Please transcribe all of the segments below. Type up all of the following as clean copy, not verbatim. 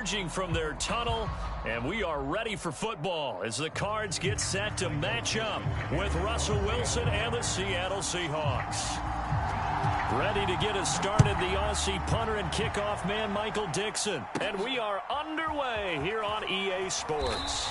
emerging from their tunnel, and we are ready for football as the Cards get set to match up with Russell Wilson and the Seattle Seahawks. Ready to get us started, the Aussie punter and kickoff man, Michael Dixon. And we are underway here on EA Sports.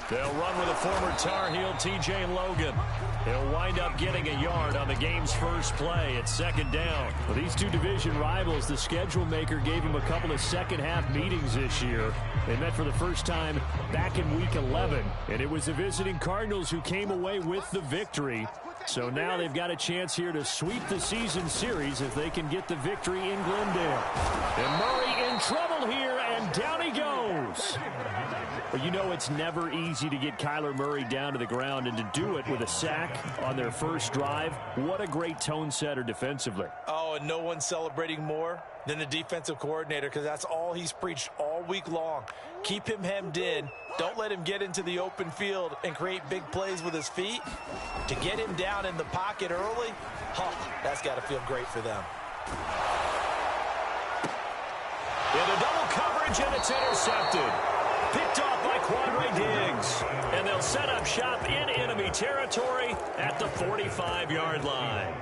They'll run with a former Tar Heel, TJ Logan. He'll wind up getting a yard on the game's first play at second down. For these two division rivals, the schedule maker gave them a couple of second-half meetings this year. They met for the first time back in Week 11, and it was the visiting Cardinals who came away with the victory. So now they've got a chance here to sweep the season series if they can get the victory in Glendale. And Murray in trouble here, and down he goes. But you know it's never easy to get Kyler Murray down to the ground, and to do it with a sack on their first drive, what a great tone setter defensively. Oh, and no one's celebrating more than the defensive coordinator, because that's all he's preached all week long. Keep him hemmed in. Don't let him get into the open field and create big plays with his feet. To get him down in the pocket early, that's got to feel great for them. Into double coverage, and it's intercepted. Picked off by Quandre Diggs. And they'll set up shop in enemy territory at the 45-yard line.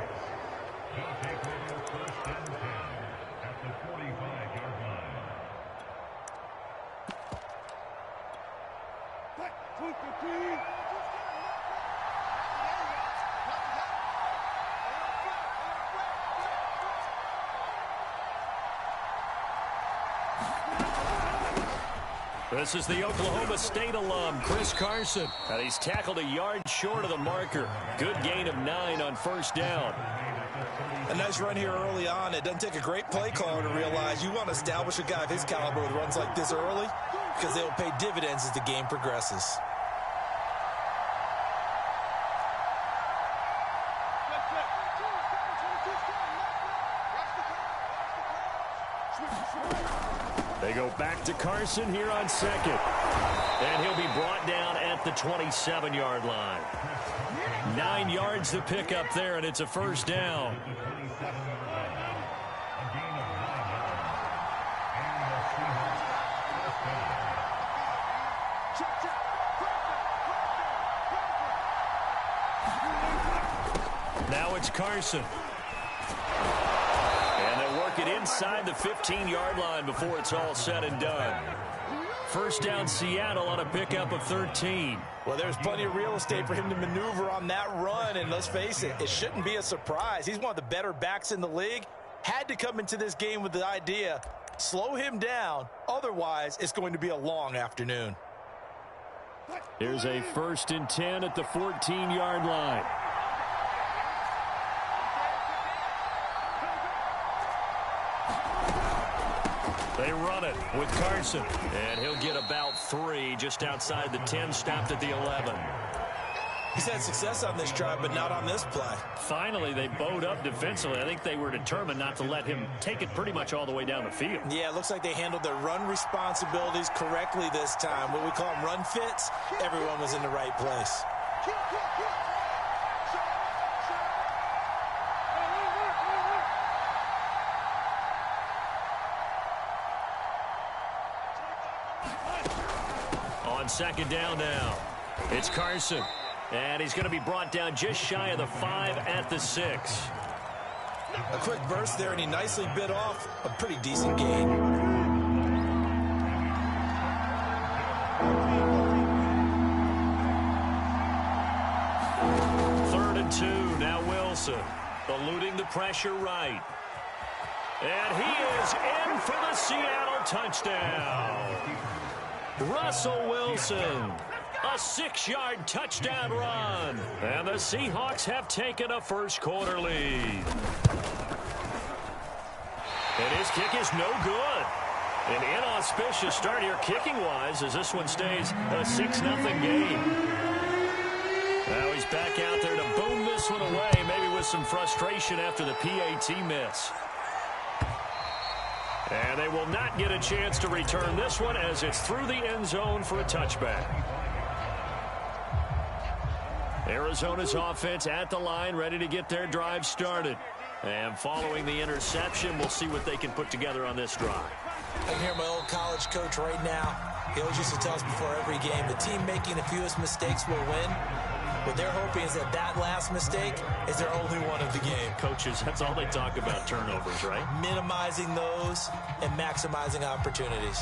This is the Oklahoma State alum, Chris Carson. And he's tackled a yard short of the marker. Good gain of 9 on first down. A nice run here early on. It doesn't take a great play caller to realize you want to establish a guy of his caliber with runs like this early, because they'll pay dividends as the game progresses. They go back to Carson here on second. And he'll be brought down at the 27-yard line. 9 yards to pick up there, and it's a first down. Now it's Carson. It inside the 15-yard line before it's all said and done. First down Seattle on a pickup of 13. Well, there's plenty of real estate for him to maneuver on that run, and let's face it, it shouldn't be a surprise. He's one of the better backs in the league. Had to come into this game with the idea, slow him down, otherwise it's going to be a long afternoon. Here's a 1st and 10 at the 14-yard line. They run it with Carson, and he'll get about 3 just outside the 10, stopped at the 11. He's had success on this drive, but not on this play. Finally, they bowed up defensively. I think they were determined not to let him take it pretty much all the way down the field. Yeah, it looks like they handled their run responsibilities correctly this time. What we call them run fits, everyone was in the right place. On second down now, it's Carson. And he's going to be brought down just shy of the 5 at the 6. A quick burst there, and he nicely bit off a pretty decent gain. Third and 2, now Wilson. Eluding the pressure right. And he is in for the Seattle touchdown. Russell Wilson. A 6-yard touchdown run. And the Seahawks have taken a first quarter lead. And his kick is no good. An inauspicious start here kicking-wise as this one stays a 6-0 game. Now he's back out there to boom this one away, maybe with some frustration after the PAT miss. And they will not get a chance to return this one as it's through the end zone for a touchback. Arizona's offense at the line, ready to get their drive started. And following the interception, we'll see what they can put together on this drive. I can hear my old college coach right now. He always used to tell us before every game, the team making the fewest mistakes will win. What they're hoping is that that last mistake is their only one of the game. Coaches, that's all they talk about, turnovers, right? Minimizing those and maximizing opportunities.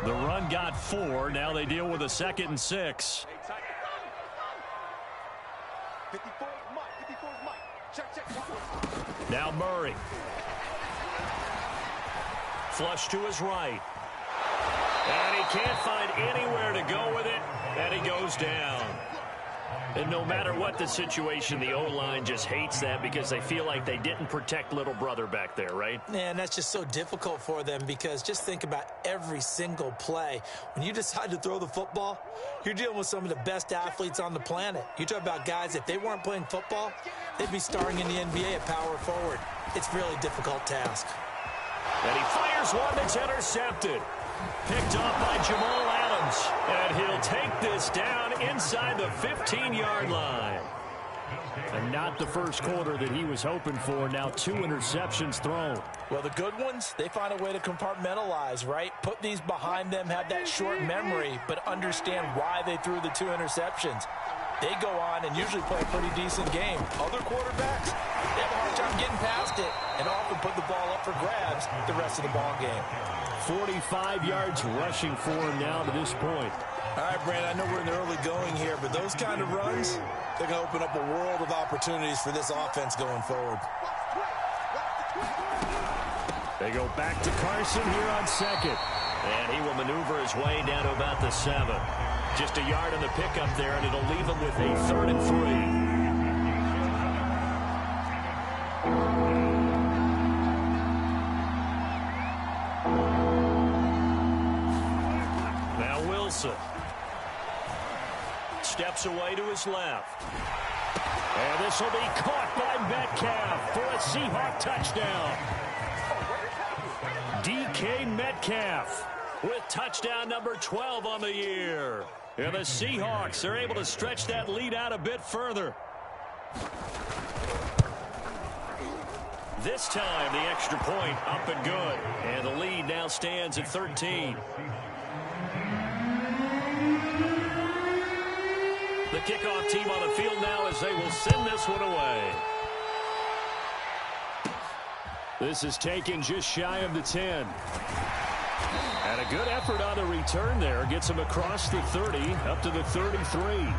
The run got 4. Now they deal with a 2nd and 6. Now Murray. Flush to his right. And he can't find anywhere to go with it. And he goes down. And no matter what the situation, the O-line just hates that because they feel like they didn't protect little brother back there, right? Man, that's just so difficult for them because just think about every single play. When you decide to throw the football, you're dealing with some of the best athletes on the planet. You talk about guys, if they weren't playing football, they'd be starring in the NBA at power forward. It's a really difficult task. And he fires one that's intercepted. Picked off by Jamal Adams. And he'll take this down inside the 15-yard line. And not the first quarter that he was hoping for. Now 2 interceptions thrown. Well, the good ones, they find a way to compartmentalize, right? Put these behind them, have that short memory, but understand why they threw the 2 interceptions. They go on and usually play a pretty decent game. Other quarterbacks, they have a hard time getting past it and often put the ball up for grabs the rest of the ball game. 45 yards rushing for him now to this point. All right, Brandon, I know we're in the early going here, but those kind of runs, they're going to open up a world of opportunities for this offense going forward. They go back to Carson here on 2nd. And he will maneuver his way down to about the 7. Just a yard on the pickup there, and it'll leave him with a 3rd and 3. Now Wilson steps away to his left. And this will be caught by Metcalf for a Seahawk touchdown. DK Metcalf with touchdown number 12 on the year. And the Seahawks are able to stretch that lead out a bit further. This time, the extra point up and good. And the lead now stands at 13. The kickoff team on the field now as they will send this one away. This is taken just shy of the 10. And a good effort on the return there. Gets him across the 30, up to the 33.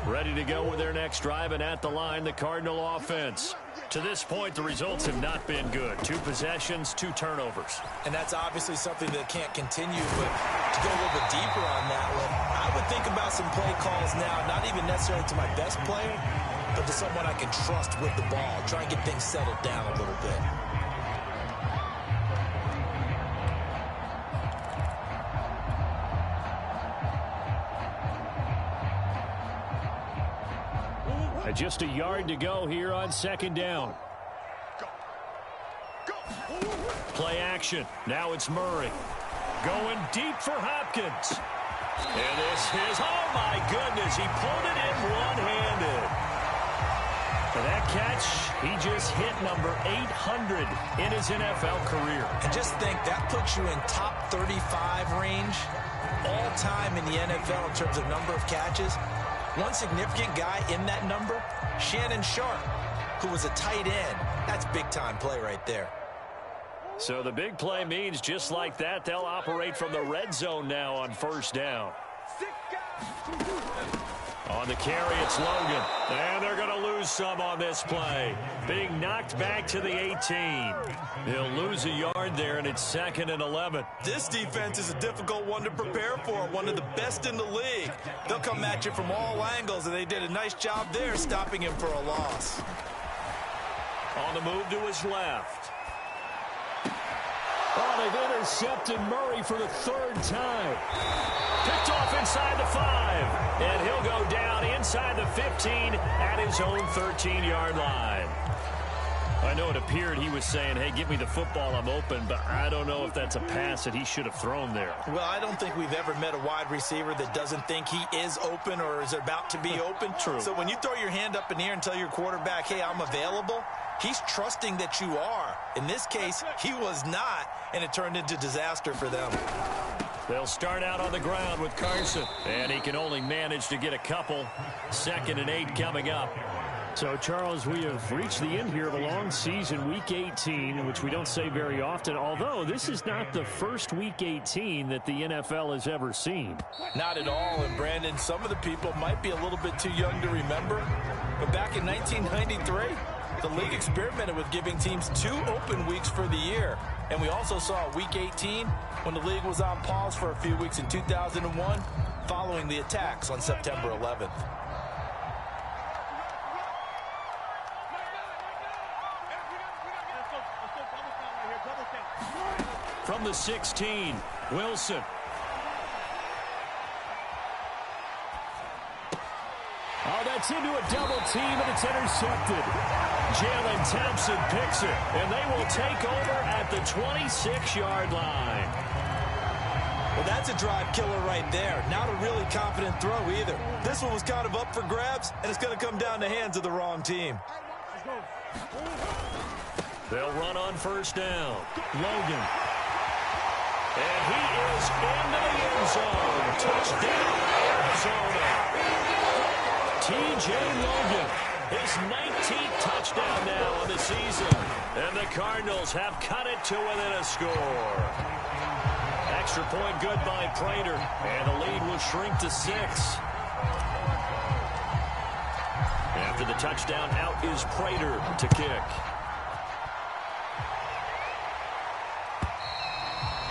Ready to go with their next drive, and at the line, the Cardinal offense. To this point, the results have not been good. 2 possessions, 2 turnovers. And that's obviously something that can't continue, but to go a little bit deeper on that one, I would think about some play calls now, not even necessarily to my best player, but to someone I can trust with the ball. Try and get things settled down a little bit. Just a yard to go here on 2nd down. Play action. Now it's Murray. Going deep for Hopkins. And this is, oh my goodness, he pulled it in one-handed. For that catch, he just hit number 800 in his NFL career. And just think, that puts you in top 35 range all time in the NFL in terms of number of catches. One significant guy in that number, Shannon Sharp, who was a tight end. That's big-time play right there. So the big play means just like that, they'll operate from the red zone now on 1st down. On the carry, it's Logan. And they're going to lose some on this play. Being knocked back to the 18. He'll lose a yard there, and it's 2nd and 11. This defense is a difficult one to prepare for, one of the best in the league. They'll come at you from all angles, and they did a nice job there stopping him for a loss. On the move to his left. Oh, they've intercepted Murray for the 3rd time. Picked off inside the 5. And he'll go down inside the 15 at his own 13-yard line. I know it appeared he was saying, hey, give me the football, I'm open, but I don't know if that's a pass that he should have thrown there. Well, I don't think we've ever met a wide receiver that doesn't think he is open or is about to be open. True. So when you throw your hand up in the air and tell your quarterback, hey, I'm available, he's trusting that you are. In this case, he was not, and it turned into disaster for them. They'll start out on the ground with Carson, and he can only manage to get a couple. 2nd and 8 coming up. So, Charles, we have reached the end here of a long season, Week 18, which we don't say very often, although this is not the first Week 18 that the NFL has ever seen. Not at all, and Brandon, some of the people might be a little bit too young to remember, but back in 1993, the league experimented with giving teams 2 open weeks for the year, and we also saw Week 18 when the league was on pause for a few weeks in 2001 following the attacks on September 11th. From the 16, Wilson. Oh, that's into a double team, and it's intercepted. Jalen Thompson picks it, and they will take over at the 26-yard line. Well, that's a drive killer right there. Not a really confident throw either. This one was kind of up for grabs, and it's going to come down the hands of the wrong team. They'll run on 1st down. Logan. And he is into the end zone. Touchdown, Arizona. T.J. Logan, his 19th touchdown now on the season. And the Cardinals have cut it to within a score. Extra point good by Prater. And the lead will shrink to 6. After the touchdown, out is Prater to kick.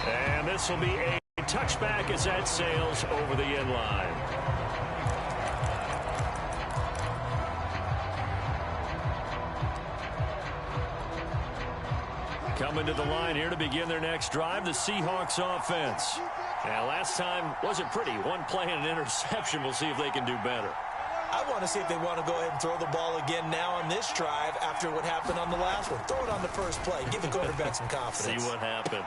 And this will be a touchback as that sails over the end line. Coming to the line here to begin their next drive, the Seahawks offense. Now, last time wasn't pretty. One play and an interception. We'll see if they can do better. I want to see if they want to go ahead and throw the ball again now on this drive after what happened on the last one. Throw it on the first play. Give the quarterback some confidence. See what happens.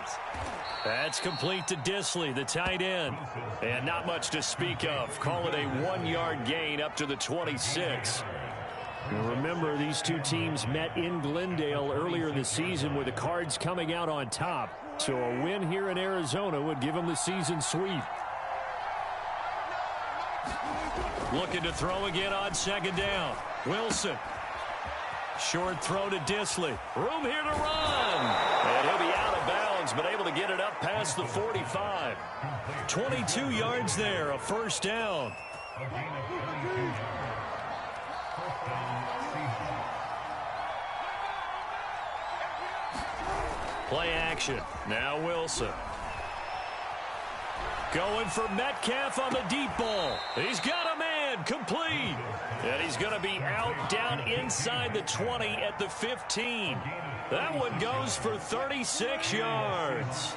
That's complete to Disley, the tight end. And not much to speak of. Call it a 1-yard gain up to the 26. Now remember, these two teams met in Glendale earlier in the season with the Cards coming out on top. So a win here in Arizona would give them the season sweep. Looking to throw again on 2nd down. Wilson. Short throw to Disley. Room here to run. And he'll be out of bounds, but able to get it up past the 45. 22 yards there, a 1st down. Play action. Now Wilson. Going for Metcalf on the deep ball. He's got a man, complete. And he's going to be out down inside the 20 at the 15. That one goes for 36 yards.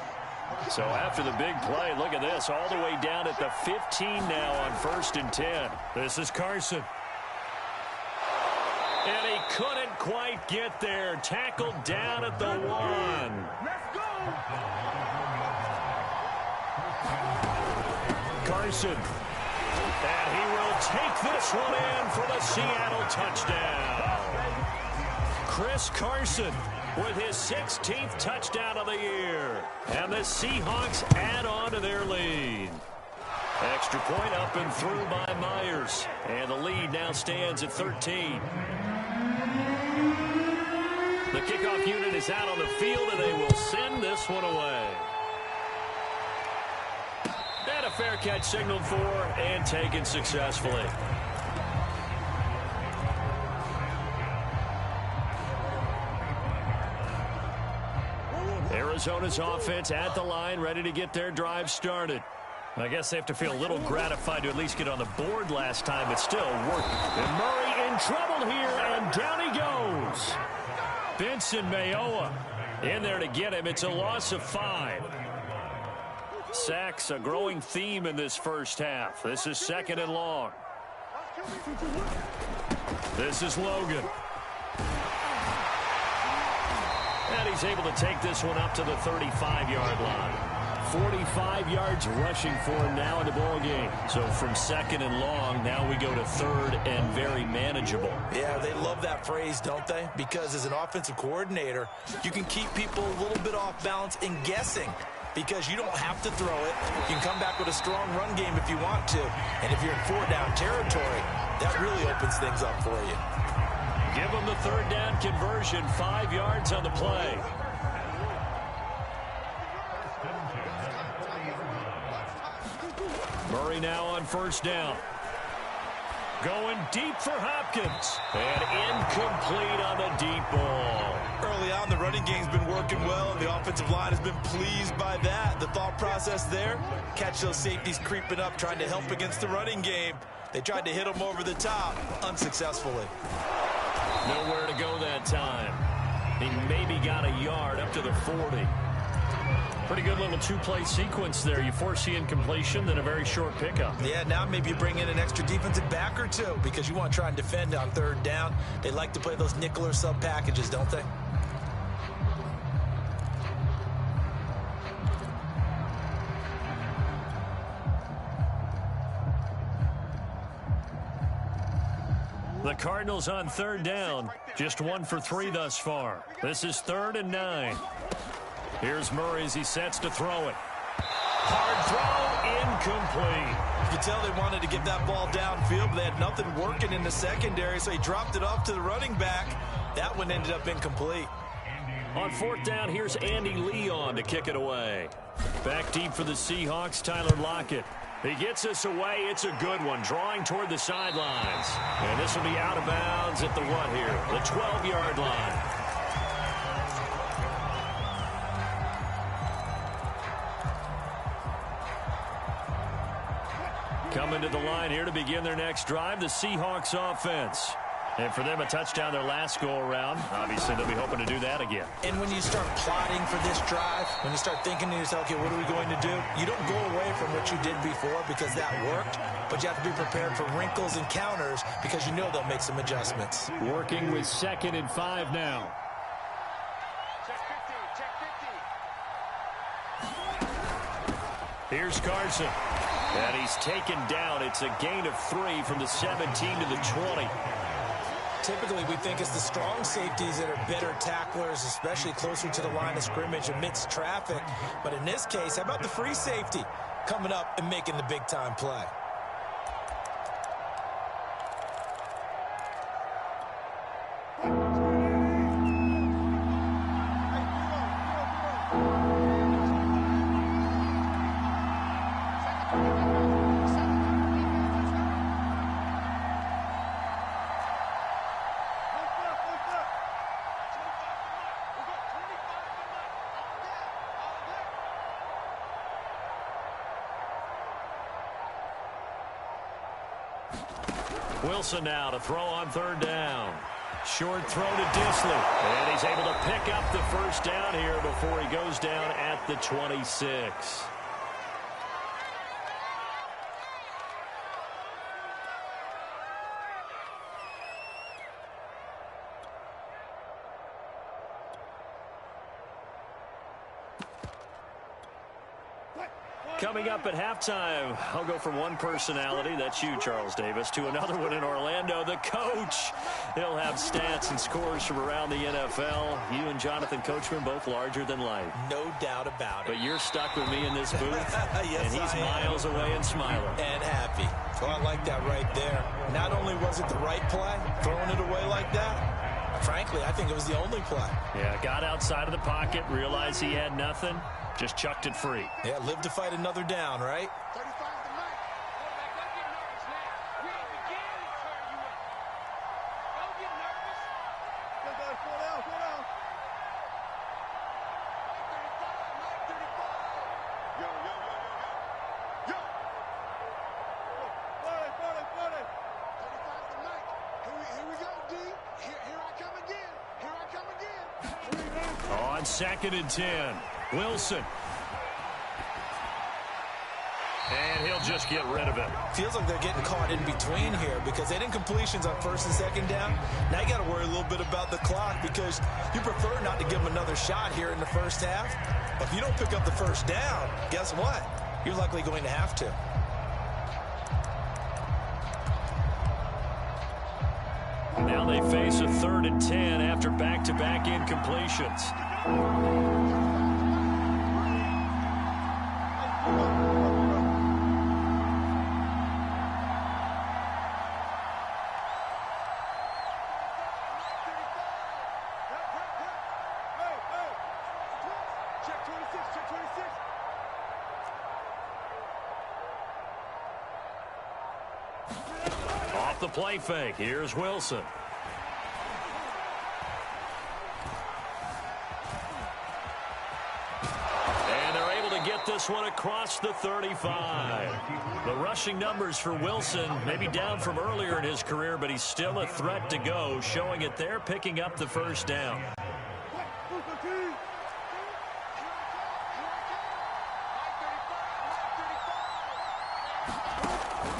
So after the big play, look at this, all the way down at the 15 now on 1st and 10. This is Carson. And he couldn't quite get there. Tackled down at the 1. Let's go! Carson. And he will take this one in for the Seattle touchdown. Chris Carson with his 16th touchdown of the year. And the Seahawks add on to their lead. Extra point up and through by Myers. And the lead now stands at 13. The kickoff unit is out on the field, and they will send this one away. And a fair catch signaled for and taken successfully. Arizona's offense at the line, ready to get their drive started. I guess they have to feel a little gratified to at least get on the board last time, but still working. And Murray in trouble here, and down he goes. Benson Mayoa in there to get him. It's a loss of 5. Sacks, a growing theme in this first half. This is 2nd and long. This is Logan. And he's able to take this one up to the 35-yard line. 45 yards rushing for him now in the ball game. So from 2nd and long, now we go to 3rd and very manageable. Yeah, they love that phrase, don't they? Because as an offensive coordinator, you can keep people a little bit off balance and guessing. Because you don't have to throw it. You can come back with a strong run game if you want to. And if you're in 4-down territory, that really opens things up for you. Give them the 3rd down conversion. 5 yards on the play. Murray now on 1st down. Going deep for Hopkins. And incomplete on the deep ball. Early on, the running game's been working well, and the offensive line has been pleased by that. The thought process there, catch those safeties creeping up, trying to help against the running game. They tried to hit them over the top, unsuccessfully. Nowhere to go that time. He maybe got a yard up to the 40. Pretty good little 2-play sequence there. You force the incompletion, then a very short pickup. Yeah, now maybe you bring in an extra defensive back or two because you want to try and defend on 3rd down. They like to play those nickel or sub packages, don't they? The Cardinals on 3rd down. Just 1 for 3 thus far. This is 3rd and 9. Here's Murray as he sets to throw it. Hard throw, incomplete. You can tell they wanted to get that ball downfield, but they had nothing working in the secondary, so he dropped it off to the running back. That one ended up incomplete. On 4th down, here's Andy Leon to kick it away. Back deep for the Seahawks, Tyler Lockett. He gets us away. It's a good one, drawing toward the sidelines. And this will be out of bounds at the what here? The 12-yard line. Coming to the line here to begin their next drive, the Seahawks offense. And for them, a touchdown their last go-around. Obviously, they'll be hoping to do that again. And when you start plotting for this drive, when you start thinking to yourself, okay, what are we going to do? You don't go away from what you did before because that worked, but you have to be prepared for wrinkles and counters because you know they'll make some adjustments. Working with 2nd and 5 now. Here's Carson. And he's taken down. It's a gain of 3 from the 17 to the 20. Typically, we think it's the strong safeties that are better tacklers, especially closer to the line of scrimmage amidst traffic. But in this case, how about the free safety coming up and making the big-time play? Wilson now to throw on 3rd down. Short throw to Disley. And he's able to pick up the 1st down here before he goes down at the 26. Coming up at halftime, I'll go from one personality, that's you, Charles Davis, to another one in Orlando, the coach. He'll have stats and scores from around the NFL. You and Jonathan Coachman, both larger than life. No doubt about it. But you're stuck with me in this booth, yes, and he's miles away and smiling. And happy. So I like that right there. Not only was it the right play, throwing it away like that, frankly, I think it was the only play. Yeah, got outside of the pocket, realized he had nothing. Just chucked it free. Yeah, live to fight another down, right? on 2nd and 10. Wilson. And he'll just get rid of it. Feels like they're getting caught in between here because they didn't completions on 1st and 2nd down. Now you got to worry a little bit about the clock because you prefer not to give them another shot here in the first half. But if you don't pick up the first down, guess what? You're likely going to have to. Now they face a 3rd and 10 after back-to-back incompletions. Off the play fake, here's Wilson. And they're able to get this one across the 35. The rushing numbers for Wilson may be down from earlier in his career, but he's still a threat to go, showing it there, picking up the first down.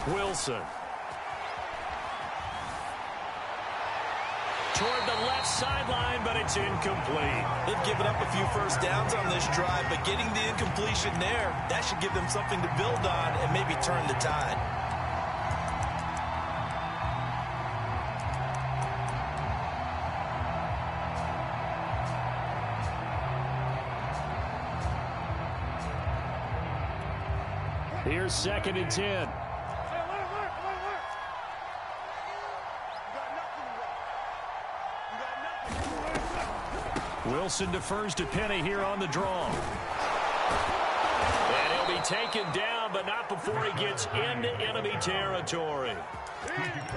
Wilson. Toward the left sideline, but it's incomplete. They've given up a few first downs on this drive, but getting the incompletion there, that should give them something to build on and maybe turn the tide. Here's 2nd and 10. Wilson defers to Penny here on the draw. And he'll be taken down, but not before he gets into enemy territory.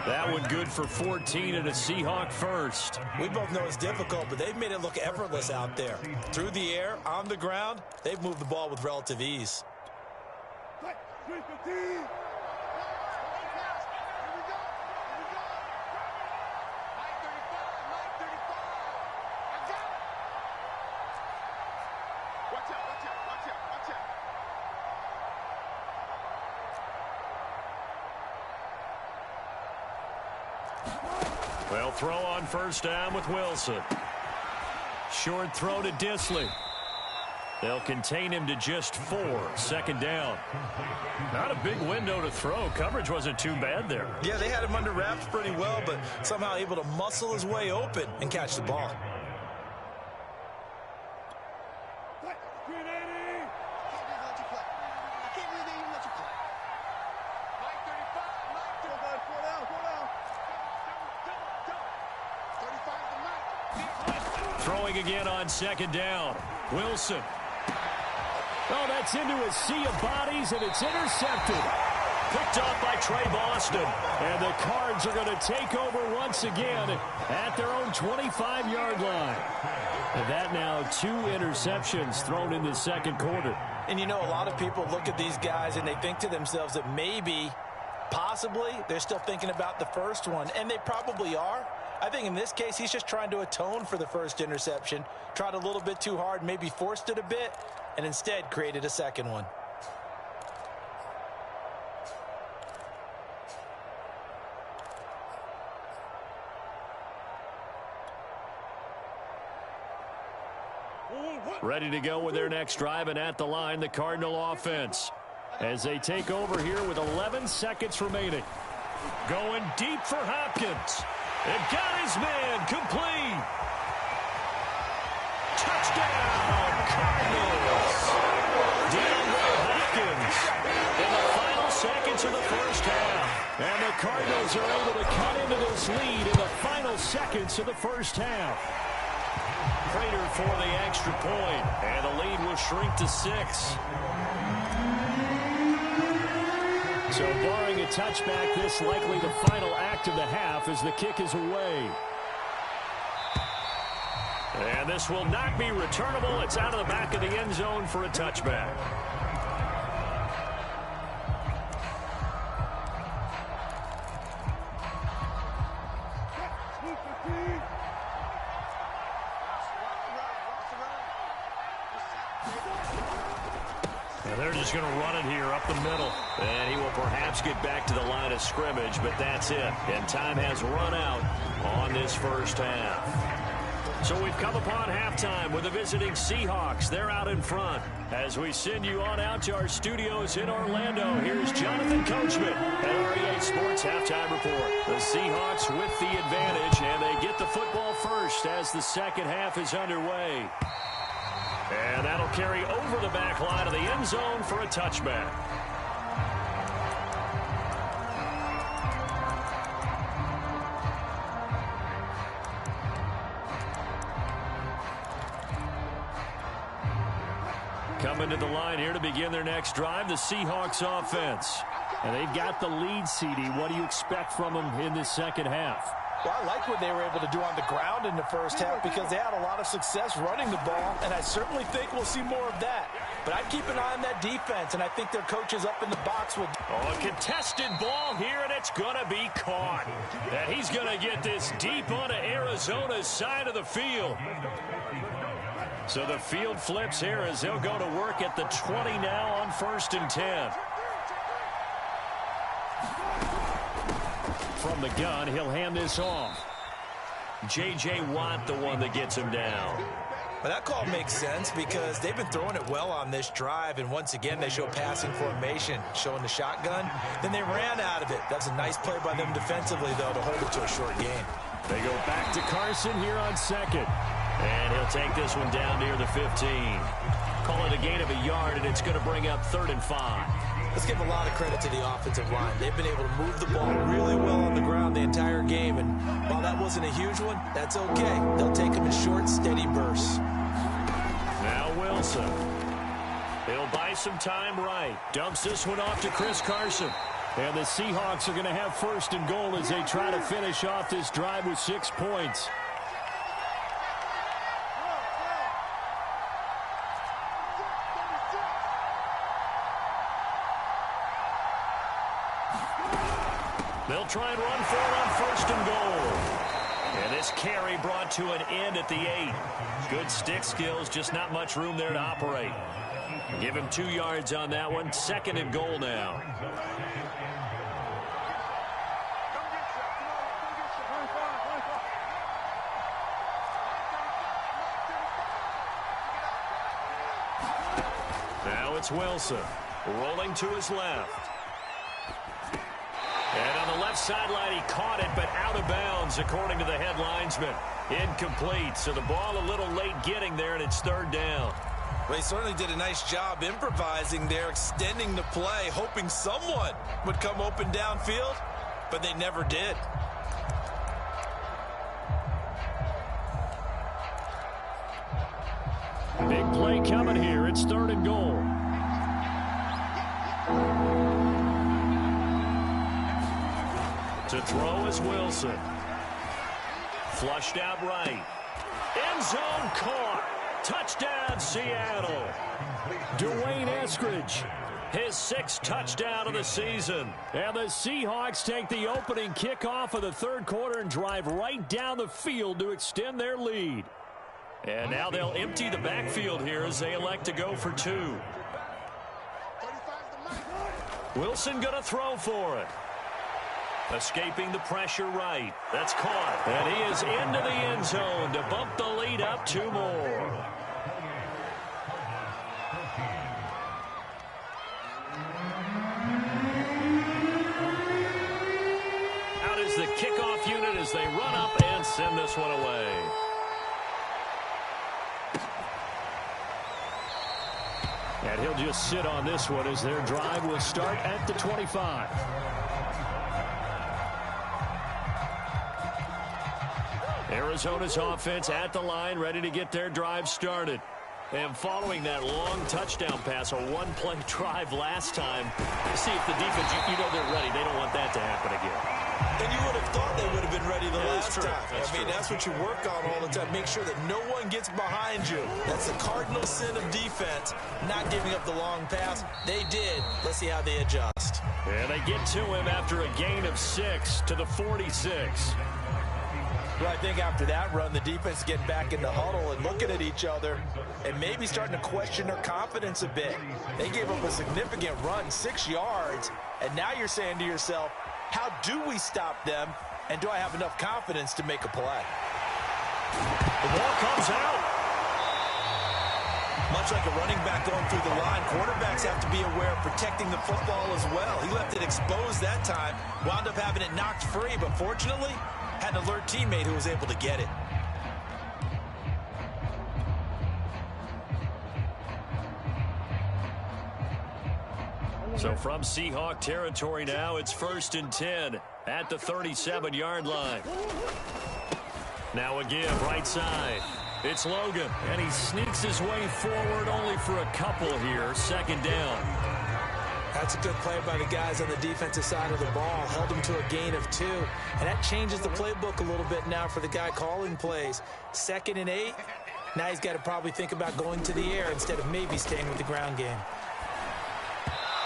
That one good for 14 and a Seahawk first. We both know it's difficult, but they've made it look effortless out there. Through the air, on the ground, they've moved the ball with relative ease. Well, throw on 1st down with Wilson. Short throw to Disley. They'll contain him to just 4. 2nd down. Not a big window to throw. Coverage wasn't too bad there. Yeah, they had him under wraps pretty well, but somehow able to muscle his way open and catch the ball. Throwing again on 2nd down. Wilson. Oh, that's into a sea of bodies, and it's intercepted. Picked off by Trey Boston. And the Cards are going to take over once again at their own 25-yard line. And that now 2 interceptions thrown in the 2nd quarter. And you know, a lot of people look at these guys and they think to themselves that maybe, possibly, they're still thinking about the first one. And they probably are. I think in this case, he's just trying to atone for the first interception. Tried a little bit too hard, maybe forced it a bit, and instead created a second one. Ready to go with their next drive, and at the line, the Cardinal offense. As they take over here with 11 seconds remaining. Going deep for Hopkins. And got his man complete. Touchdown, Cardinals. DeAndre Hopkins in the final seconds of the first half. And the Cardinals are able to cut into this lead in the final seconds of the first half. Prater for the extra point, and the lead will shrink to 6. So barring a touchback, this likely the final act of the half as the kick is away. And this will not be returnable. It's out of the back of the end zone for a touchback. they're just going to run it here up the middle. And he will perhaps get back to the line of scrimmage, but that's it. And time has run out on this first half. So we've come upon halftime with the visiting Seahawks. They're out in front. As we send you on out to our studios in Orlando, here's Jonathan Coachman at REA Sports Halftime Report. The Seahawks with the advantage, and they get the football first as the second half is underway. And that'll carry over the back line of the end zone for a touchback. Coming to the line here to begin their next drive, the Seahawks offense. And they've got the lead, CD. What do you expect from them in this second half? Well, I like what they were able to do on the ground in the first half because they had a lot of success running the ball, and I certainly think we'll see more of that. But I'd keep an eye on that defense, and I think their coaches up in the box will. Oh, a contested ball here, and it's going to be caught. And he's going to get this deep onto Arizona's side of the field. So the field flips here as they'll go to work at the 20 now on 1st and 10. From the gun, he'll hand this off. J.J. Watt, the one that gets him down. Well, that call makes sense because they've been throwing it well on this drive, and once again they show passing formation, showing the shotgun. Then they ran out of it. That's a nice play by them defensively, though, to hold it to a short gain. They go back to Carson here on second. And he'll take this one down near the 15. Call it a gain of a yard, and it's going to bring up 3rd and 5. Let's give a lot of credit to the offensive line. They've been able to move the ball really well on the ground the entire game, and while that wasn't a huge one, that's okay. They'll take them in short, steady bursts. Now Wilson. He'll buy some time right. Dumps this one off to Chris Carson. And the Seahawks are going to have 1st and goal as they try to finish off this drive with 6 points. They'll try and run for it on 1st and goal. And this carry brought to an end at the 8. Good stick skills, just not much room there to operate. Give him 2 yards on that one. 2nd and goal now. Now it's Wilson. Rolling to his left. And on the left sideline, he caught it, but out of bounds, according to the head linesman. Incomplete, so the ball a little late getting there, and it's 3rd down. Well, he certainly did a nice job improvising there, extending the play, hoping someone would come open downfield, but they never did. Big play coming here. It's 3rd and goal. To throw is Wilson. Flushed out right. End zone caught. Touchdown, Seattle. Dwayne Eskridge, his 6th touchdown of the season. And the Seahawks take the opening kickoff of the 3rd quarter and drive right down the field to extend their lead. And now they'll empty the backfield here as they elect to go for 2. Wilson going to throw for it. Escaping the pressure right. That's caught. And he is into the end zone to bump the lead up 2 more. Out is the kickoff unit as they run up and send this one away. And he'll just sit on this one as their drive will start at the 25. Arizona's offense at the line, ready to get their drive started. And following that long touchdown pass, a one-play drive last time, see if the defense, you know they're ready. They don't want that to happen again. And you would have thought they would have been ready the last time. I mean, that's what you work on all the time. Make sure that no one gets behind you. That's the cardinal sin of defense, not giving up the long pass. They did. Let's see how they adjust. And they get to him after a gain of 6 to the 46. Well, I think after that run, the defense is getting back in the huddle and looking at each other and maybe starting to question their confidence a bit. They gave up a significant run, 6 yards, and now you're saying to yourself, how do we stop them, and do I have enough confidence to make a play? The ball comes out. Much like a running back going through the line, quarterbacks have to be aware of protecting the football as well. He left it exposed that time, wound up having it knocked free, but fortunately, had an alert teammate who was able to get it. So from Seahawk territory now, it's 1st and 10 at the 37-yard line. Now again, right side. It's Logan, and he sneaks his way forward only for a couple here. 2nd down. That's a good play by the guys on the defensive side of the ball. Held him to a gain of 2. And that changes the playbook a little bit now for the guy calling plays. 2nd and 8. Now he's got to probably think about going to the air instead of maybe staying with the ground game.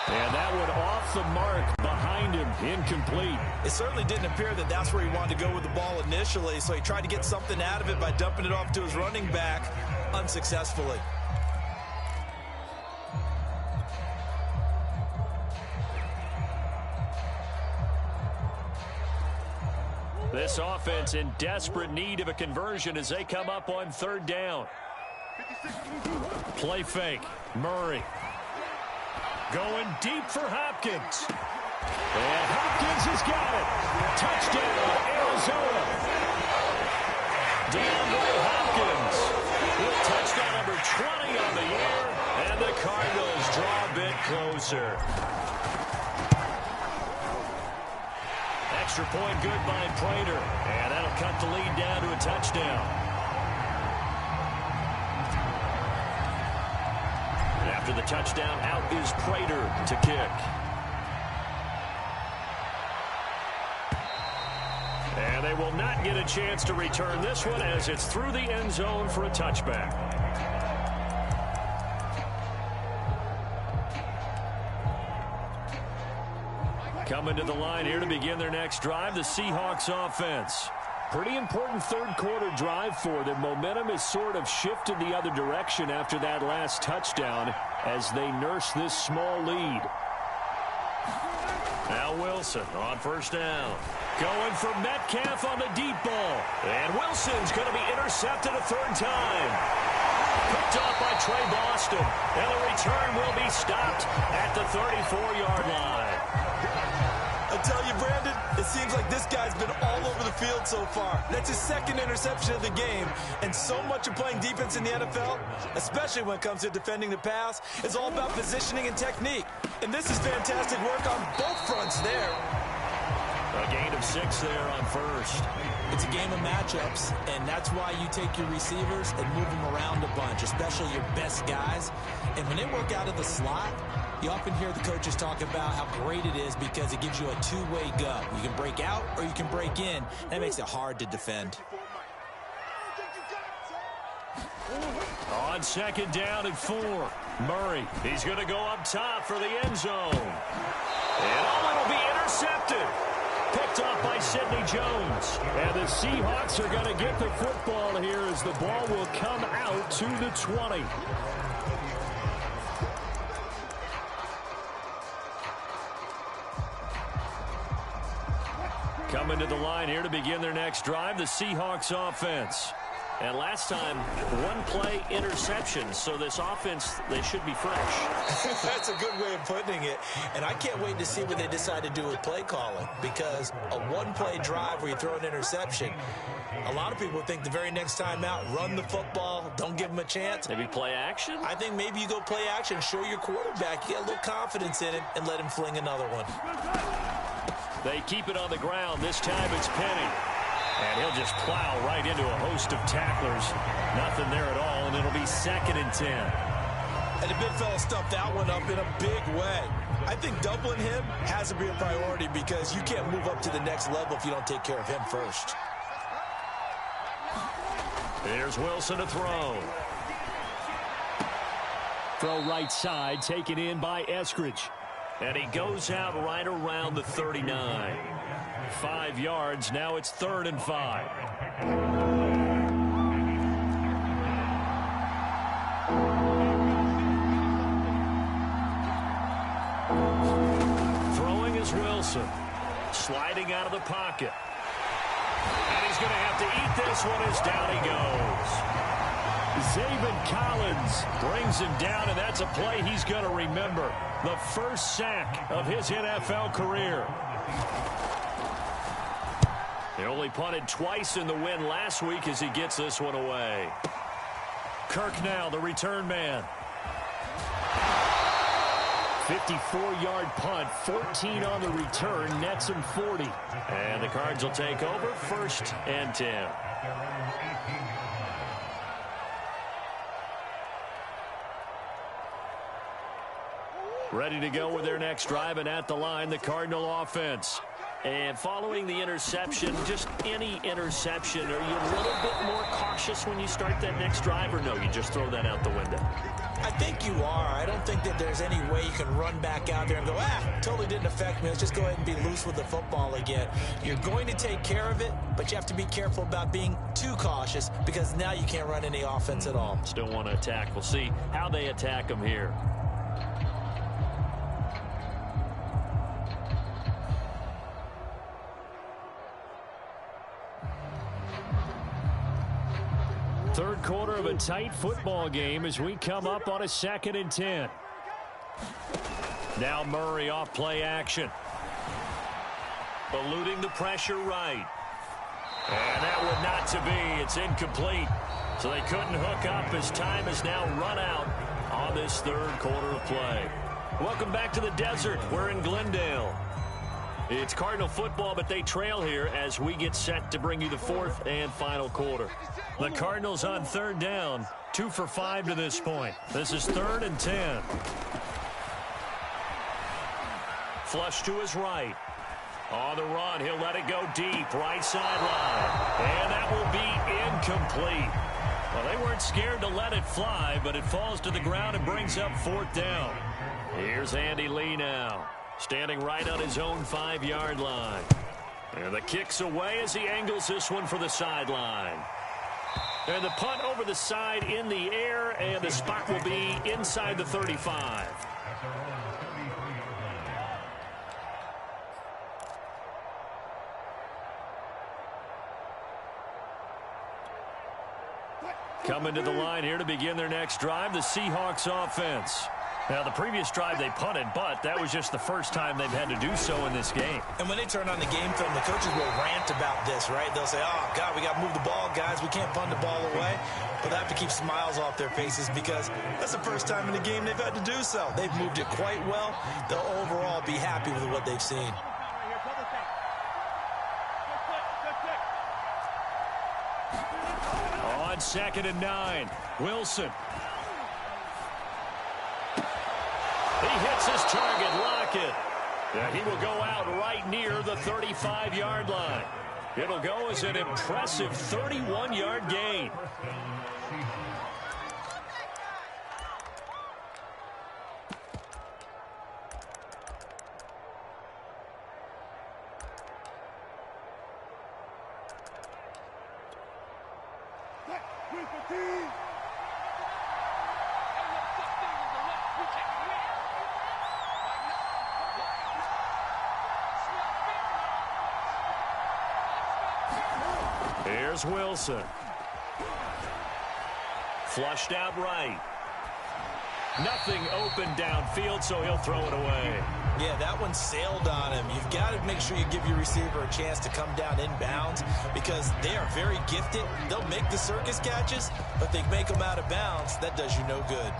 And that one off the mark behind him, incomplete. It certainly didn't appear that that's where he wanted to go with the ball initially, so he tried to get something out of it by dumping it off to his running back unsuccessfully. This offense in desperate need of a conversion as they come up on 3rd down. Play fake. Murray. Going deep for Hopkins. And Hopkins has got it. Touchdown, Arizona. DeAndre Hopkins with touchdown number 20 on the year. And the Cardinals draw a bit closer. Extra point good by Prater. And that'll cut the lead down to a touchdown. After the touchdown, out is Prater to kick. And they will not get a chance to return this one as it's through the end zone for a touchback. Coming to the line here to begin their next drive, the Seahawks offense. Pretty important 3rd quarter drive for them. Momentum has sort of shifted the other direction after that last touchdown as they nurse this small lead. Now Wilson on 1st down. Going for Metcalf on the deep ball. And Wilson's going to be intercepted a 3rd time. Picked off by Trey Boston. And the return will be stopped at the 34-yard line. I tell you, Brandon, it seems like this guy's been all over the field so far. That's his 2nd interception of the game. And so much of playing defense in the NFL, especially when it comes to defending the pass, is all about positioning and technique. And this is fantastic work on both fronts there. A gain of 6 there on 1st. It's a game of matchups, and that's why you take your receivers and move them around a bunch, especially your best guys. And when they work out of the slot, you often hear the coaches talk about how great it is because it gives you a two-way go. You can break out or you can break in. That makes it hard to defend. On 2nd down and 4. Murray, he's going to go up top for the end zone. And it'll be intercepted. Picked off by Sidney Jones. And the Seahawks are going to get the football here as the ball will come out to the 20. Coming to the line here to begin their next drive, the Seahawks offense. And last time, 1-play interception. So this offense, they should be fresh. That's a good way of putting it. And I can't wait to see what they decide to do with play calling. Because a 1-play drive where you throw an interception, a lot of people think the very next time out, run the football, don't give them a chance. Maybe play action? I think maybe you go play action, show your quarterback, you get a little confidence in it, and let him fling another one. They keep it on the ground. This time it's Penny. And he'll just plow right into a host of tacklers. Nothing there at all, and it'll be 2nd and 10. And the big fella stuffed that one up in a big way. I think doubling him has to be a priority because you can't move up to the next level if you don't take care of him first. Here's Wilson to throw. Throw right side, taken in by Eskridge. And he goes out right around the 39. 5 yards. Now it's 3rd and 5. Throwing is Wilson. Sliding out of the pocket. And he's going to have to eat this one as down he goes. Zaven Collins brings him down, and that's a play he's going to remember. The first sack of his NFL career. He only punted twice in the win last week as he gets this one away. Kirk now, the return man. 54-yard punt, 14 on the return, nets him 40. And the Cards will take over, 1st and 10. Ready to go with their next drive, and at the line, the Cardinal offense. And following the interception, just any interception, are you a little bit more cautious when you start that next drive, or no, you just throw that out the window? I think you are. I don't think that there's any way you can run back out there and go, totally didn't affect me. Let's just go ahead and be loose with the football again. You're going to take care of it, but you have to be careful about being too cautious because now you can't run any offense at all. Still want to attack. We'll see how they attack them here. Third quarter of a tight football game as we come up on a 2nd and 10. Now Murray off play action. Eluding the pressure right. And that would not to be. It's incomplete. So they couldn't hook up as time has now run out on this third quarter of play. Welcome back to the desert. We're in Glendale. It's Cardinal football, but they trail here as we get set to bring you the 4th and final quarter. The Cardinals on 3rd down, 2 for 5 to this point. This is 3rd and 10. Flush to his right. On the run, he'll let it go deep, right sideline. And that will be incomplete. Well, they weren't scared to let it fly, but it falls to the ground and brings up 4th down. Here's Andy Lee now, standing right on his own 5-yard line. And the kick's away as he angles this one for the sideline. And the punt over the side in the air, and the spot will be inside the 35. Coming to the line here to begin their next drive, the Seahawks offense. Now, the previous drive they punted, but that was just the first time they've had to do so in this game. And when they turn on the game film, the coaches will rant about this, right? They'll say, oh, God, we got to move the ball, guys. We can't punt the ball away. But they have to keep smiles off their faces because that's the first time in the game they've had to do so. They've moved it quite well. They'll overall be happy with what they've seen. On 2nd and 9, Wilson. He hits his target, Lockett. Yeah, he will go out right near the 35-yard line. It'll go as an impressive 31-yard gain. Here's Wilson. Flushed out right. Nothing open downfield, so he'll throw it away. Yeah, that one sailed on him. You've got to make sure you give your receiver a chance to come down inbounds because they are very gifted. They'll make the circus catches, but if they make them out of bounds, that does you no good.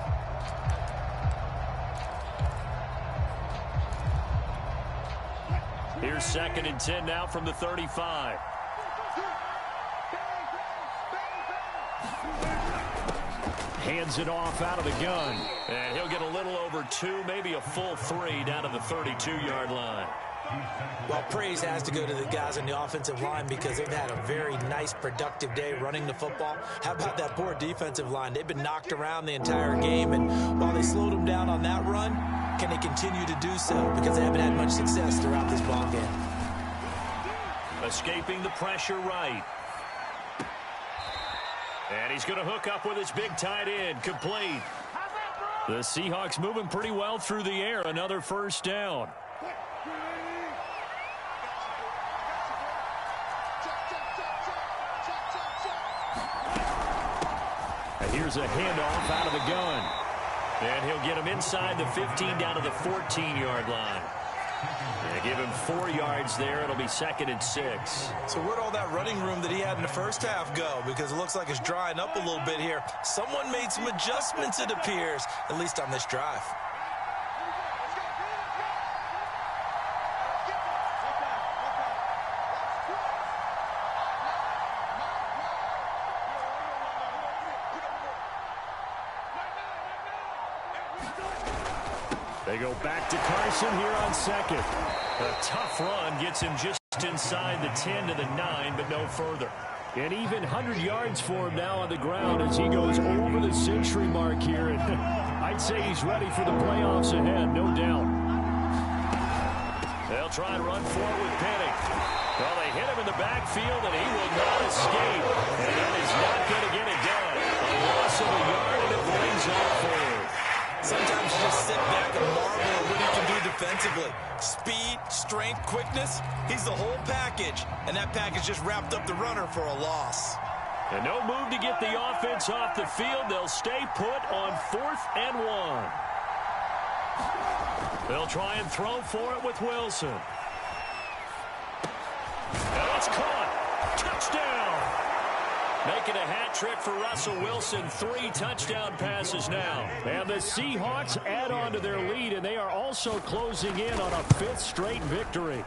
Here's 2nd and 10 now from the 35. Hands it off out of the gun. And he'll get a little over 2, maybe a full 3 down to the 32-yard line. Well, praise has to go to the guys on the offensive line because they've had a very nice, productive day running the football. How about that poor defensive line? They've been knocked around the entire game, and while they slowed them down on that run, can they continue to do so? Because they haven't had much success throughout this ball game. Escaping the pressure right. And he's going to hook up with his big tight end. Complete. The Seahawks moving pretty well through the air. Another first down. And here's a handoff out of the gun. And he'll get him inside the 15 down to the 14-yard line. And give him 4 yards there. It'll be 2nd and 6. So where'd all that running room that he had in the first half go? Because it looks like it's drying up a little bit here. Someone made some adjustments, it appears, at least on this drive. They go back to Carson here on 2nd. A tough run gets him just inside the 10 to the 9, but no further. And even 100 yards for him now on the ground as he goes over the century mark here. And I'd say he's ready for the playoffs ahead, no doubt. They'll try and run for it with Penning. Well, they hit him in the backfield, and he will not escape. And that is not going to get it done. A loss of a yard, and it brings off forward. Sometimes you just sit back and marvel at what he can do defensively. Speed, strength, quickness, he's the whole package. And that package just wrapped up the runner for a loss. And no move to get the offense off the field. They'll stay put on 4th and 1. They'll try and throw for it with Wilson. And it's caught. Touchdown. Making a hat trick for Russell Wilson. 3 touchdown passes now. And the Seahawks add on to their lead, and they are also closing in on a 5th straight victory.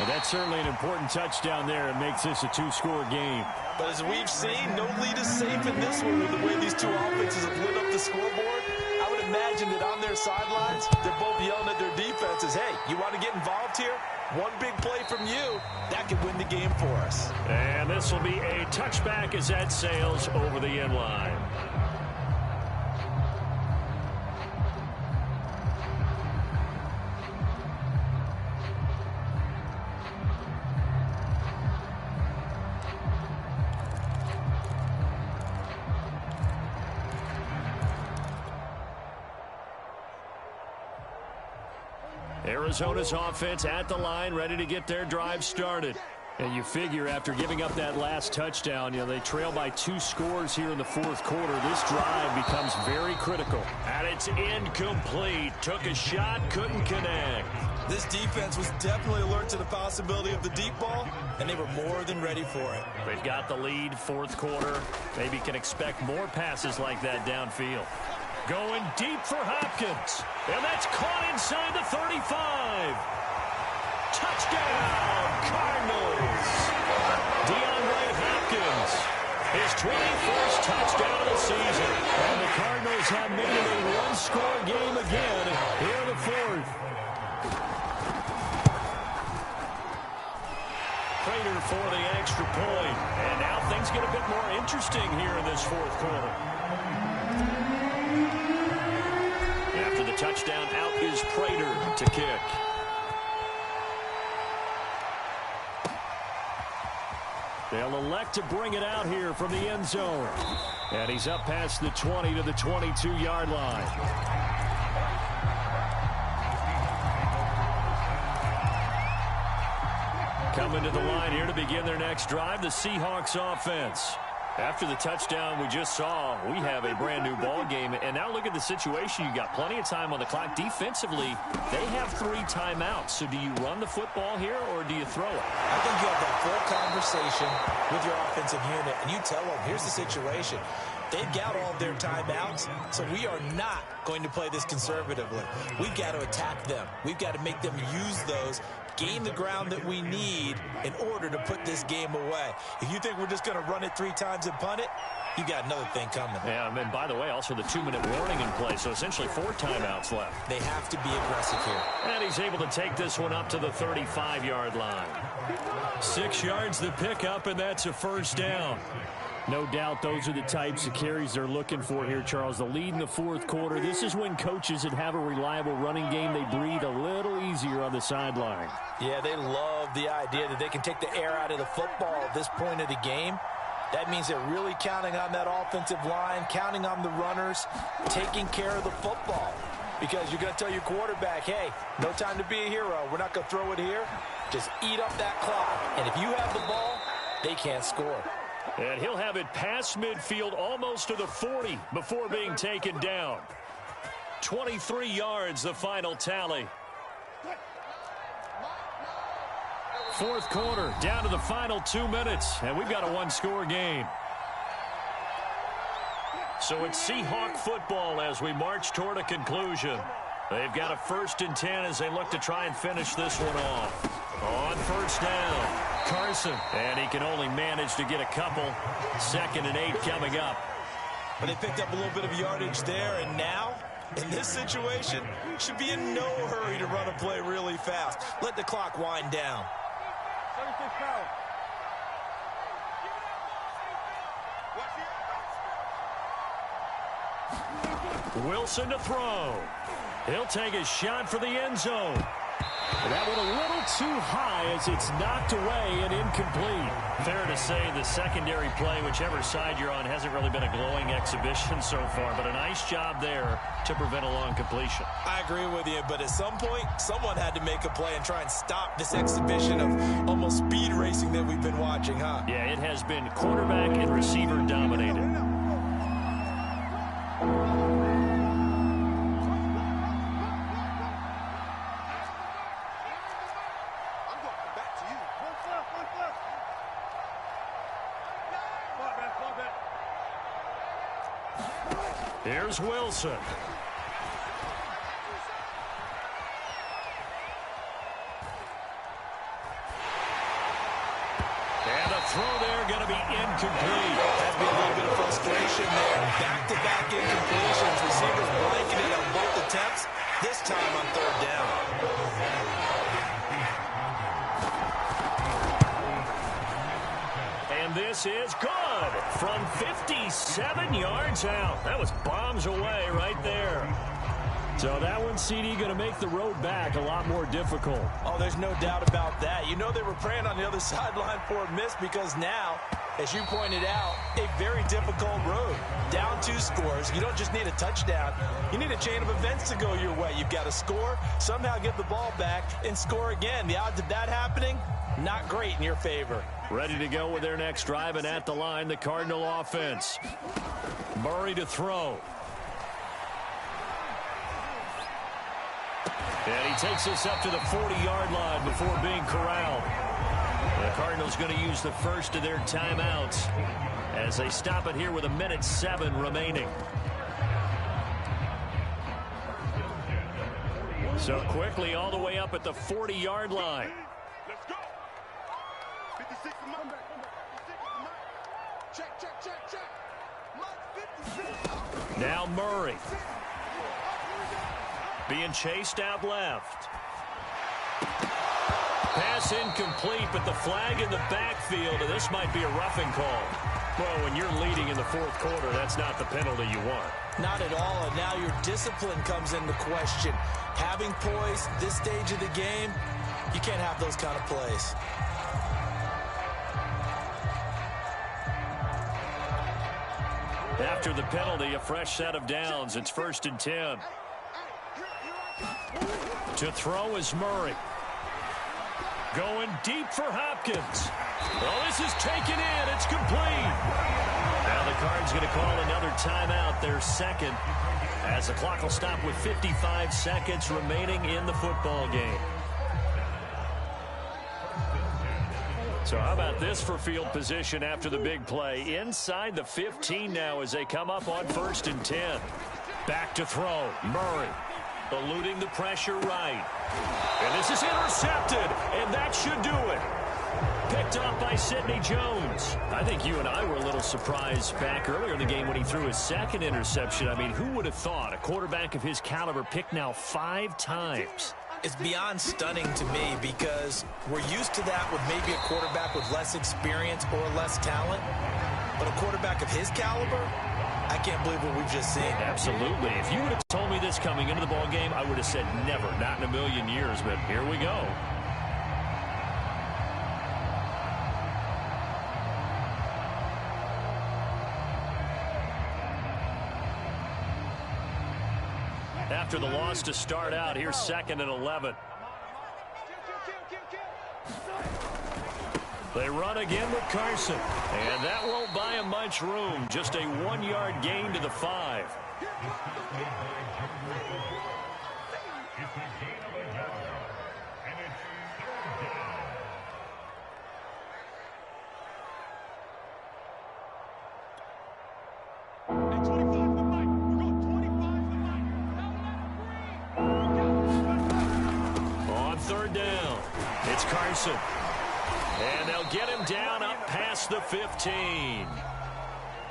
And that's certainly an important touchdown there. It makes this a 2-score game. But as we've seen, no lead is safe in this one with the way these two offenses have lit up the scoreboard. I would imagine that on their sidelines, they're both yelling at their defenses, hey, you want to get involved here? One big play from you, that could win the game for us. And this will be a touchback as that sails over the end line. Arizona's offense at the line, ready to get their drive started. And you figure after giving up that last touchdown, they trail by 2 scores here in the 4th quarter. This drive becomes very critical. And it's incomplete. Took a shot, couldn't connect. This defense was definitely alert to the possibility of the deep ball, and they were more than ready for it. They've got the lead, 4th quarter. Maybe can expect more passes like that downfield. Going deep for Hopkins. And that's caught inside the 35. Touchdown, Cardinals. DeAndre Hopkins. His 21st touchdown of the season. And the Cardinals have made it a 1-score game again here in the 4th. Prater for the extra point. And now things get a bit more interesting here in this 4th quarter. After the touchdown, out is Prater to kick. They'll elect to bring it out here from the end zone. And he's up past the 20 to the 22-yard line. Coming to the line here to begin their next drive, the Seahawks offense. After the touchdown we just saw, we have a brand-new ball game. And now look at the situation. You got plenty of time on the clock. Defensively, they have 3 timeouts. So do you run the football here or do you throw it? I think you have that full conversation with your offensive unit, and you tell them, here's the situation. They've got all of their timeouts, so we are not going to play this conservatively. We've got to attack them. We've got to make them use those, gain the ground that we need in order to put this game away. If you think we're just going to run it 3 times and punt it, you got another thing coming. Yeah, and by the way, also the 2-minute warning in play, so essentially 4 timeouts left. They have to be aggressive here. And he's able to take this one up to the 35-yard line. 6 yards the pickup, and that's a first down. No doubt those are the types of carries they're looking for here, Charles. The lead in the fourth quarter. This is when coaches that have a reliable running game, they breathe a little easier on the sideline. Yeah, they love the idea that they can take the air out of the football at this point of the game. That means they're really counting on that offensive line, counting on the runners, taking care of the football. Because you're going to tell your quarterback, hey, no time to be a hero. We're not going to throw it here. Just eat up that clock. And if you have the ball, they can't score. And he'll have it past midfield almost to the 40 before being taken down. 23 yards, the final tally. Fourth quarter, down to the final 2 minutes, and we've got a one-score game. So it's Seahawk football as we march toward a conclusion. They've got a 1st and 10 as they look to try and finish this one off. On first down, Carson, and he can only manage to get a couple. 2nd and 8 coming up. But they picked up a little bit of yardage there, and now, in this situation, should be in no hurry to run a play really fast. Let the clock wind down. Wilson to throw. He'll take a shot for the end zone. That one a little too high as it's knocked away and incomplete. Fair to say the secondary play, whichever side you're on, hasn't really been a glowing exhibition so far, but a nice job there to prevent a long completion. I agree with you, but at some point, someone had to make a play and try and stop this exhibition of almost speed racing that we've been watching, huh? Yeah, it has been quarterback and receiver dominated. Here's Wilson. And the throw there going to be incomplete. Has been a little bit of frustration there. Back-to-back incompletions. Receivers blanketed on both attempts. This time on 3rd down. And this is good from 57 yards out. That was bombs away right there. So that one, CD, going to make the road back a lot more difficult. Oh, there's no doubt about that. You know they were praying on the other sideline for a miss because now, as you pointed out, a very difficult road. Down 2 scores. You don't just need a touchdown. You need a chain of events to go your way. You've got to score, somehow get the ball back, and score again. The odds of that happening, not great in your favor. Ready to go with their next drive, and at the line, the Cardinal offense. Murray to throw. And he takes this up to the 40-yard line before being corralled. The Cardinals going to use the first of their timeouts as they stop it here with 1:07 remaining. So quickly all the way up at the 40-yard line. Let's go. 56 check. Now Murray. Being chased out left. Pass incomplete, but the flag in the backfield, and this might be a roughing call. Well, when you're leading in the fourth quarter, that's not the penalty you want. Not at all, and now your discipline comes into question. Having poise this stage of the game, you can't have those kind of plays. After the penalty, a fresh set of downs. It's 1st and 10. To throw is Murray. Going deep for Hopkins. Well, this is taken in. It's complete. Now the Cards going to call another timeout, their 2nd, as the clock will stop with 55 seconds remaining in the football game. So how about this for field position after the big play? Inside the 15 now as they come up on 1st and 10. Back to throw. Murray. Eluding the pressure right. And this is intercepted, and that should do it. Picked up by Sidney Jones. I think you and I were a little surprised back earlier in the game when he threw his second interception. I mean, who would have thought a quarterback of his caliber picked now 5 times? It's beyond stunning to me because we're used to that with maybe a quarterback with less experience or less talent. But a quarterback of his caliber, I can't believe what we've just seen. Absolutely. If you would have told me this coming into the ball game, I would have said never, not in a million years. But here we go. After the loss to start out, here's 2nd and 11. They run again with Carson, and that won't buy him much room. Just a 1-yard gain to the 5. On 3rd down, it's Carson. And they'll get him down up past the 15.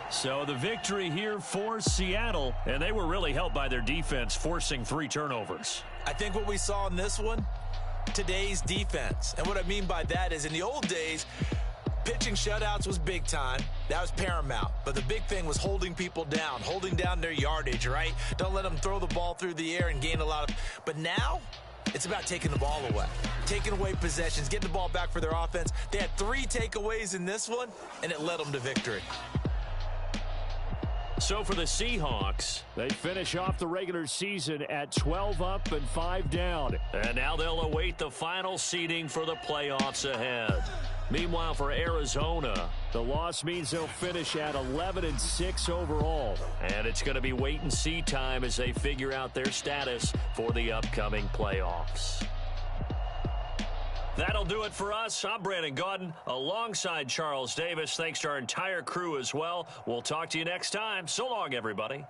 So the victory here for Seattle, and they were really helped by their defense forcing 3 turnovers. I think what we saw in this one, today's defense. And what I mean by that is in the old days, pitching shutouts was big time. That was paramount. But the big thing was holding people down, holding down their yardage, right? Don't let them throw the ball through the air and gain a lot of... But now... it's about taking the ball away, taking away possessions, getting the ball back for their offense. They had 3 takeaways in this one, and it led them to victory. So for the Seahawks, they finish off the regular season at 12 up and 5 down. And now they'll await the final seeding for the playoffs ahead. Meanwhile, for Arizona, the loss means they'll finish at 11-6 overall. And it's going to be wait-and-see time as they figure out their status for the upcoming playoffs. That'll do it for us. I'm Brandon Gaudin alongside Charles Davis. Thanks to our entire crew as well. We'll talk to you next time. So long, everybody.